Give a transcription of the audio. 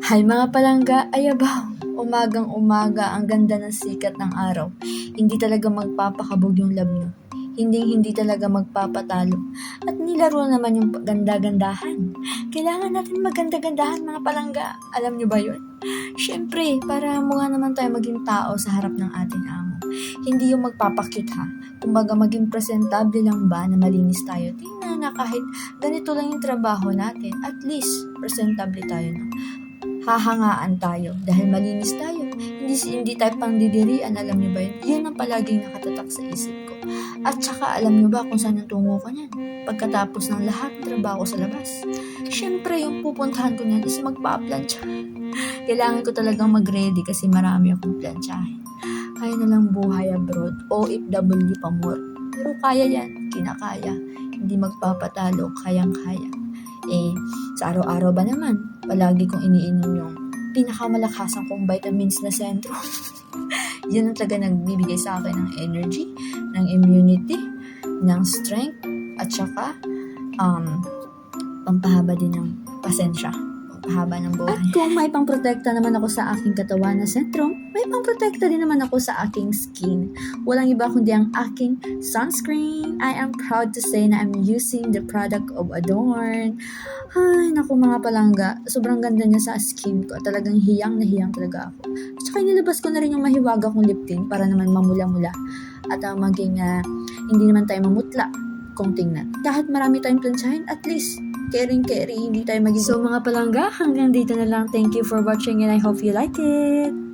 Hay mga palangga, ayabaw! Umagang-umaga, ang ganda ng sikat ng araw. Hindi talaga magpapakabog yung lab nyo. Hindi talaga magpapatalo. At nilaro naman yung ganda-gandahan. Kailangan natin maganda-gandahan mga palangga. Alam nyo ba yun? Siyempre, para mukha naman tayo maging tao sa harap ng ating amo. Hindi yung magpapakit ha. Kumbaga maging presentable lang ba na malinis tayo. Tingnan na kahit ganito lang yung trabaho natin. At least, presentable tayo na. Hahangaan tayo dahil malinis tayo. Hindi tayo pangdidirian, alam nyo ba yun? Yun ang palaging nakatatak sa isip ko. At saka alam nyo ba kung saan yung tungo ko niyan? Pagkatapos ng lahat ng trabaho sa labas. Siyempre, yung pupuntahan ko niyan is magpa-plancha. Kailangan ko talagang mag-ready kasi marami akong planchahin. Kaya na lang buhay abroad, OFW pa more. Pero kaya yan, kinakaya. Hindi magpapatalo, kayang-kaya. Sa araw-araw ba naman, palagi kong iniinom yung pinakamalakasan kong vitamins na sentro. Yun ang talaga nagbibigay sa akin ng energy, ng immunity, ng strength, at saka pampahaba din ng pasensya, pampahaba ng buhay. At kung may pangprotekta naman ako sa aking katawan na sentrum, may pangprotekta din naman ako sa aking skin. Walang iba kundi ang aking sunscreen. I am proud to say na I'm using the product of Adorn. Ay, naku mga palangga, sobrang ganda niya sa skin ko. Talagang hiyang na hiyang talaga ako. At saka nilabas ko na rin yung mahiwaga kong lip tint para naman mamula-mula. At maging hindi naman tayo mamutla kung tingnan. Kahit marami tayong plansyahin, at least caring, hindi tayo maging... So mga palangga, hanggang dito na lang. Thank you for watching and I hope you like it.